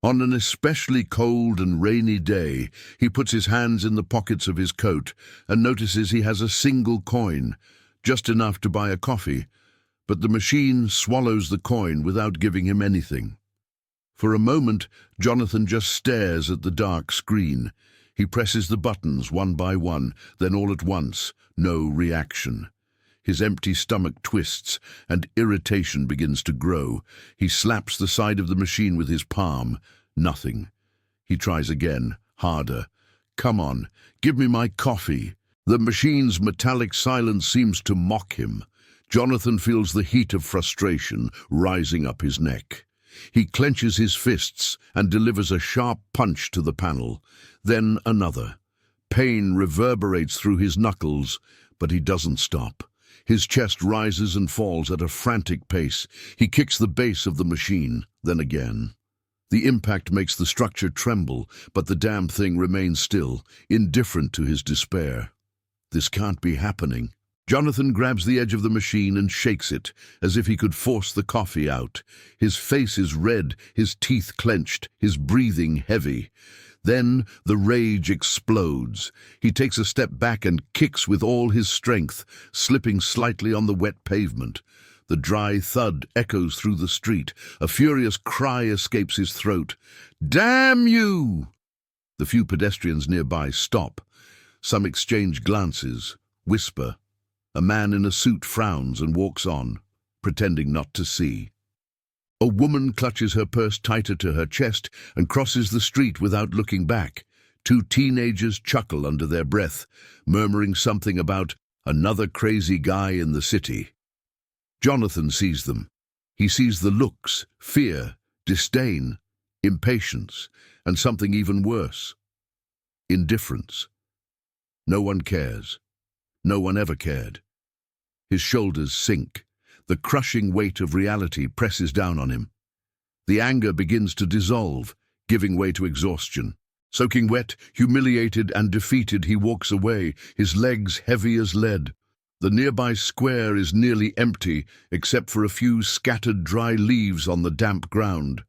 On an especially cold and rainy day, he puts his hands in the pockets of his coat and notices he has a single coin, just enough to buy a coffee, but the machine swallows the coin without giving him anything. For a moment, Jonathan just stares at the dark screen. He presses the buttons one by one, then all at once, no reaction. His empty stomach twists, and irritation begins to grow. He slaps the side of the machine with his palm. Nothing. He tries again, harder. "Come on, give me my coffee." The machine's metallic silence seems to mock him. Jonathan feels the heat of frustration rising up his neck. He clenches his fists and delivers a sharp punch to the panel. Then another. Pain reverberates through his knuckles, but he doesn't stop. His chest rises and falls at a frantic pace. He kicks the base of the machine, then again. The impact makes the structure tremble, but the damn thing remains still, indifferent to his despair. This can't be happening. Jonathan grabs the edge of the machine and shakes it, as if he could force the coffee out. His face is red, his teeth clenched, his breathing heavy. Then the rage explodes. He takes a step back and kicks with all his strength, slipping slightly on the wet pavement. The dry thud echoes through the street. A furious cry escapes his throat. "Damn you!" The few pedestrians nearby stop. Some exchange glances, whisper. A man in a suit frowns and walks on, pretending not to see. A woman clutches her purse tighter to her chest and crosses the street without looking back. Two teenagers chuckle under their breath, murmuring something about another crazy guy in the city. Jonathan sees them. He sees the looks, fear, disdain, impatience, and something even worse. Indifference. No one cares. No one ever cared. His shoulders sink. The crushing weight of reality presses down on him. The anger begins to dissolve, giving way to exhaustion. Soaking wet, humiliated and defeated, he walks away, his legs heavy as lead. The nearby square is nearly empty, except for a few scattered dry leaves on the damp ground.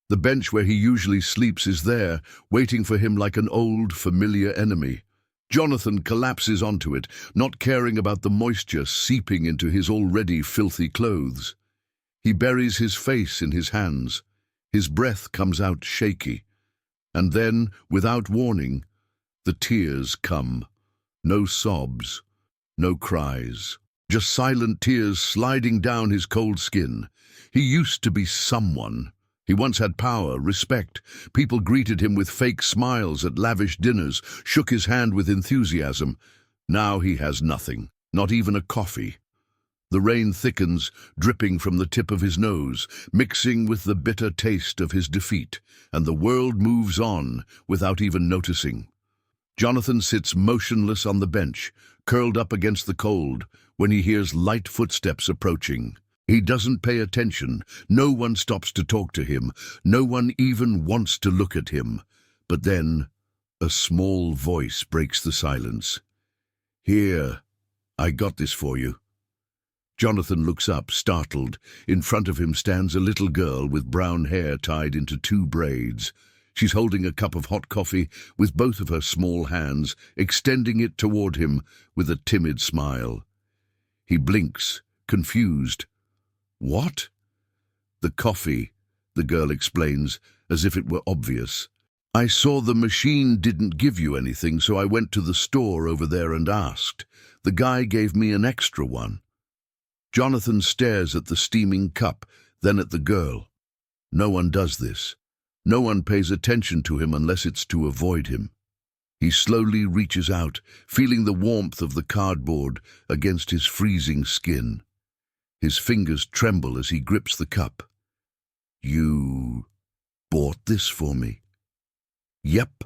The bench where he usually sleeps is there, waiting for him like an old, familiar enemy. Jonathan collapses onto it, not caring about the moisture seeping into his already filthy clothes. He buries his face in his hands. His breath comes out shaky. And then, without warning, the tears come. No sobs, no cries, just silent tears sliding down his cold skin. He used to be someone. He once had power, respect. People greeted him with fake smiles at lavish dinners, shook his hand with enthusiasm. Now he has nothing, not even a coffee. The rain thickens, dripping from the tip of his nose, mixing with the bitter taste of his defeat, and the world moves on without even noticing. Jonathan sits motionless on the bench, curled up against the cold, when he hears light footsteps approaching. He doesn't pay attention. No one stops to talk to him. No one even wants to look at him. But then, a small voice breaks the silence. "Here, I got this for you." Jonathan looks up, startled. In front of him stands a little girl with brown hair tied into two braids. She's holding a cup of hot coffee with both of her small hands, extending it toward him with a timid smile. He blinks, confused. "What?" "The coffee," the girl explains, as if it were obvious. "I saw the machine didn't give you anything, so I went to the store over there and asked. The guy gave me an extra one." Jonathan stares at the steaming cup, then at the girl. No one does this. No one pays attention to him unless it's to avoid him. He slowly reaches out, feeling the warmth of the cardboard against his freezing skin. His fingers tremble as he grips the cup. "You bought this for me?" "Yep."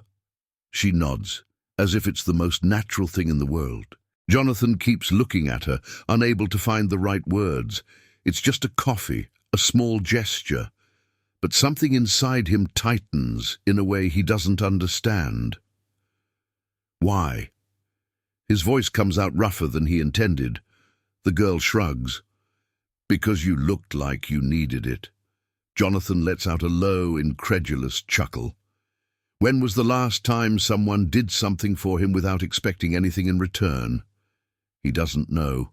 She nods, as if it's the most natural thing in the world. Jonathan keeps looking at her, unable to find the right words. It's just a coffee, a small gesture. But something inside him tightens in a way he doesn't understand. "Why?" His voice comes out rougher than he intended. The girl shrugs. "Because you looked like you needed it." Jonathan lets out a low, incredulous chuckle. When was the last time someone did something for him without expecting anything in return? He doesn't know.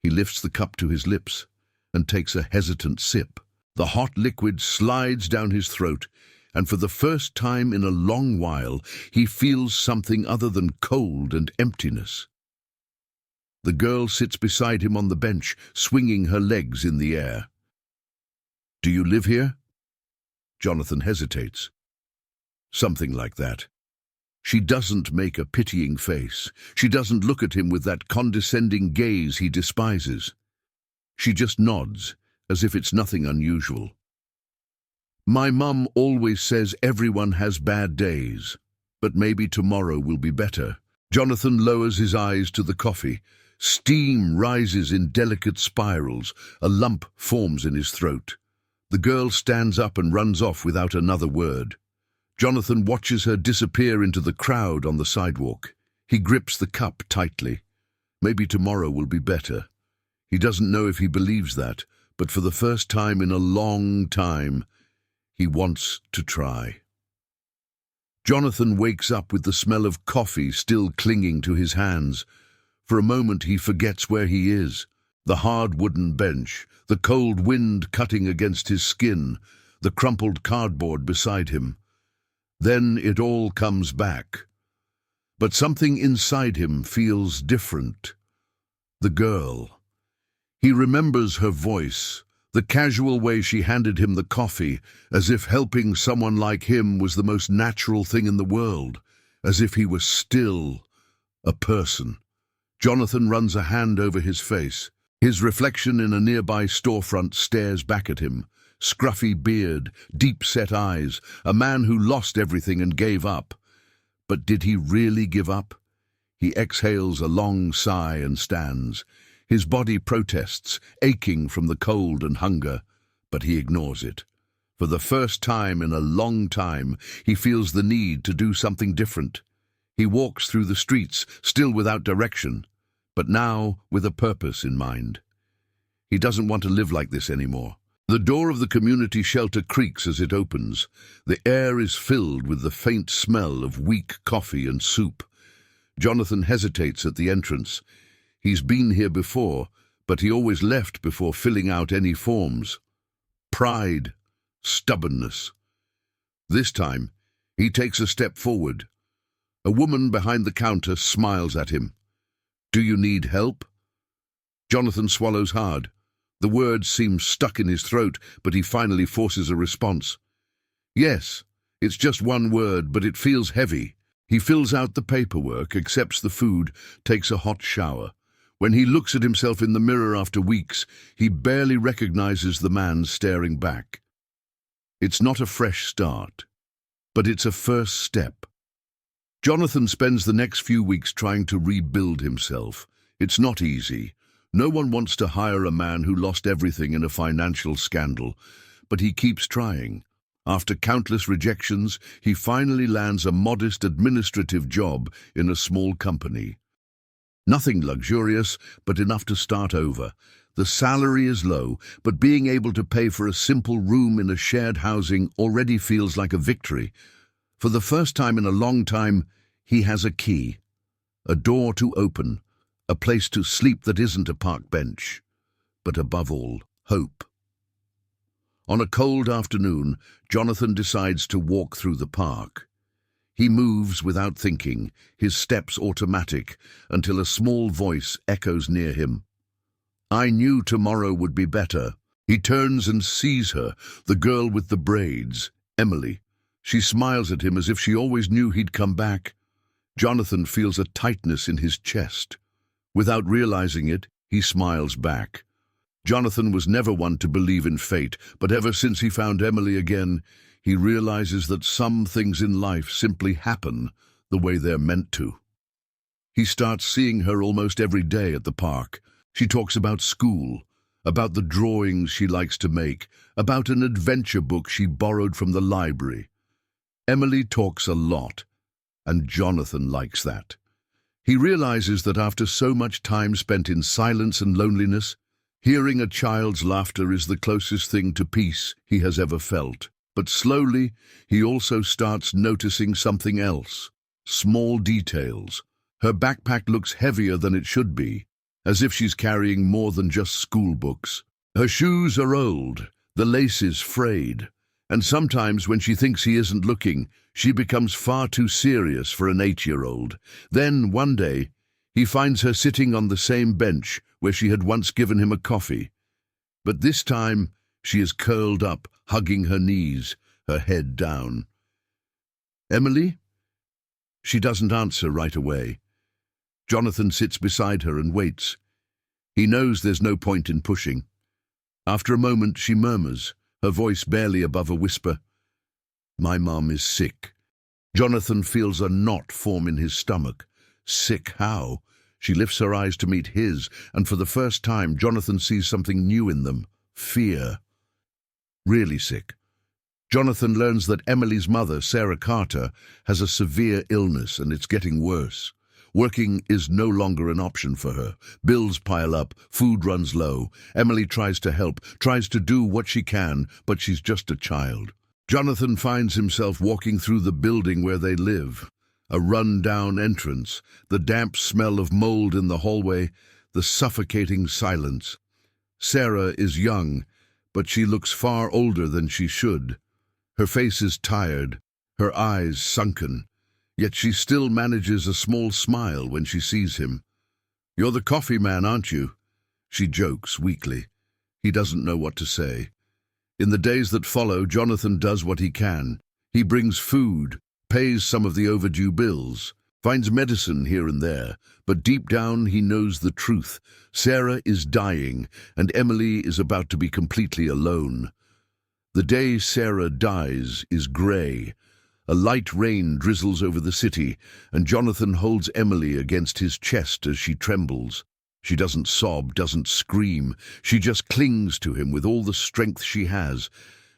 He lifts the cup to his lips and takes a hesitant sip. The hot liquid slides down his throat, and for the first time in a long while, he feels something other than cold and emptiness. The girl sits beside him on the bench, swinging her legs in the air. "Do you live here?" Jonathan hesitates. Something like that. She doesn't make a pitying face. She doesn't look at him with that condescending gaze he despises. She just nods, as if it's nothing unusual. "My mum always says everyone has bad days, but maybe tomorrow will be better." Jonathan lowers his eyes to the coffee. Steam rises in delicate spirals. A lump forms in his throat. The girl stands up and runs off without another word. Jonathan watches her disappear into the crowd on the sidewalk. He grips the cup tightly. Maybe tomorrow will be better. He doesn't know if he believes that, but for the first time in a long time, he wants to try. Jonathan wakes up with the smell of coffee still clinging to his hands. For a moment he forgets where he is. The hard wooden bench, the cold wind cutting against his skin, the crumpled cardboard beside him. Then it all comes back. But something inside him feels different. The girl. He remembers her voice, the casual way she handed him the coffee, as if helping someone like him was the most natural thing in the world, as if he was still a person. Jonathan runs a hand over his face. His reflection in a nearby storefront stares back at him. Scruffy beard, deep-set eyes, a man who lost everything and gave up. But did he really give up? He exhales a long sigh and stands. His body protests, aching from the cold and hunger, but he ignores it. For the first time in a long time, he feels the need to do something different. He walks through the streets, still without direction, but now with a purpose in mind. He doesn't want to live like this anymore. The door of the community shelter creaks as it opens. The air is filled with the faint smell of weak coffee and soup. Jonathan hesitates at the entrance. He's been here before, but he always left before filling out any forms. Pride, stubbornness. This time, he takes a step forward. A woman behind the counter smiles at him. "Do you need help?" Jonathan swallows hard. The words seem stuck in his throat, but he finally forces a response. "Yes, it's just one word, but it feels heavy." He fills out the paperwork, accepts the food, takes a hot shower. When he looks at himself in the mirror after weeks, he barely recognizes the man staring back. It's not a fresh start, but it's a first step. Jonathan spends the next few weeks trying to rebuild himself. It's not easy. No one wants to hire a man who lost everything in a financial scandal, but he keeps trying. After countless rejections, he finally lands a modest administrative job in a small company. Nothing luxurious, but enough to start over. The salary is low, but being able to pay for a simple room in a shared housing already feels like a victory. For the first time in a long time, he has a key, a door to open, a place to sleep that isn't a park bench, but above all, hope. On a cold afternoon, Jonathan decides to walk through the park. He moves without thinking, his steps automatic, until a small voice echoes near him. "I knew tomorrow would be better." He turns and sees her, the girl with the braids, Emily. She smiles at him as if she always knew he'd come back. Jonathan feels a tightness in his chest. Without realizing it, he smiles back. Jonathan was never one to believe in fate, but ever since he found Emily again, he realizes that some things in life simply happen the way they're meant to. He starts seeing her almost every day at the park. She talks about school, about the drawings she likes to make, about an adventure book she borrowed from the library. Emily talks a lot, and Jonathan likes that. He realizes that after so much time spent in silence and loneliness, Hearing a child's laughter is the closest thing to peace he has ever felt. But slowly, he also starts noticing something else. Small details. Her backpack looks heavier than it should be, as if she's carrying more than just school books. Her shoes are old, the laces frayed, and sometimes when she thinks he isn't looking, she becomes far too serious for an 8-year-old. Then, one day, he finds her sitting on the same bench where she had once given him a coffee. But this time, she is curled up, hugging her knees, her head down. "Emily?" She doesn't answer right away. Jonathan sits beside her and waits. He knows there's no point in pushing. After a moment, she murmurs, her voice barely above a whisper, "My mom is sick." Jonathan feels a knot form in his stomach. Sick how? She lifts her eyes to meet his, and for the first time, Jonathan sees something new in them. Fear. Really sick. Jonathan learns that Emily's mother, Sarah Carter, has a severe illness and it's getting worse. Working is no longer an option for her. Bills pile up, food runs low. Emily tries to help, tries to do what she can, but she's just a child. Jonathan finds himself walking through the building where they live. A run-down entrance, the damp smell of mold in the hallway, the suffocating silence. Sarah is young, but she looks far older than she should. Her face is tired, her eyes sunken, yet she still manages a small smile when she sees him. "You're the coffee man, aren't you?" She jokes weakly. He doesn't know what to say. In the days that follow, Jonathan does what he can. He brings food, pays some of the overdue bills, finds medicine here and there, but deep down he knows the truth. Sarah is dying, and Emily is about to be completely alone. The day Sarah dies is grey. A light rain drizzles over the city, and Jonathan holds Emily against his chest as she trembles. She doesn't sob, doesn't scream. She just clings to him with all the strength she has.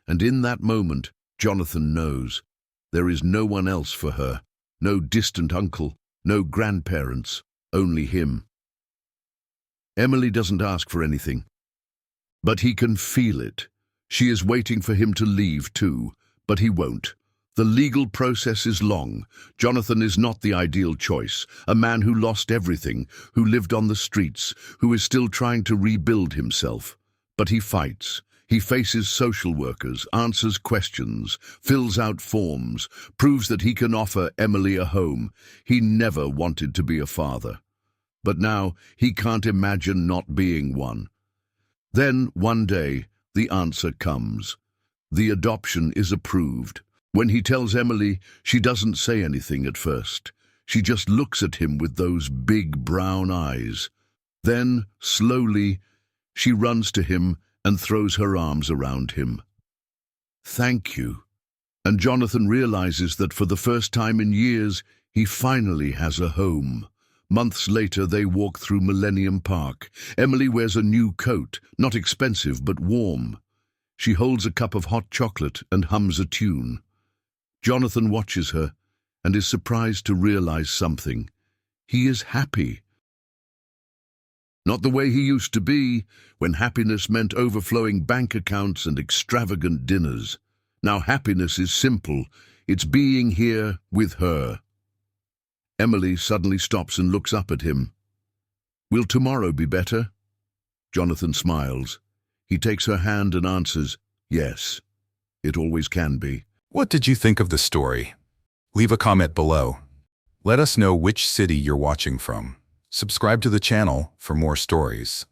And in that moment, Jonathan knows. There is no one else for her. No distant uncle, no grandparents, only him. Emily doesn't ask for anything, but he can feel it. She is waiting for him to leave too, but he won't. The legal process is long. Jonathan is not the ideal choice, a man who lost everything, who lived on the streets, who is still trying to rebuild himself. But he fights. He faces social workers, answers questions, fills out forms, proves that he can offer Emily a home. He never wanted to be a father. But now he can't imagine not being one. Then, one day, the answer comes. The adoption is approved. When he tells Emily, she doesn't say anything at first. She just looks at him with those big brown eyes. Then, slowly, she runs to him and throws her arms around him. "Thank you." And Jonathan realizes that for the first time in years, he finally has a home. Months later, they walk through Millennium Park. Emily wears a new coat, not expensive but warm. She holds a cup of hot chocolate and hums a tune. Jonathan watches her and is surprised to realize something. He is happy. Not the way he used to be, when happiness meant overflowing bank accounts and extravagant dinners. Now happiness is simple. It's being here with her. Emily suddenly stops and looks up at him. "Will tomorrow be better?" Jonathan smiles. He takes her hand and answers, "Yes, it always can be." What did you think of the story? Leave a comment below. Let us know which city you're watching from. Subscribe to the channel for more stories.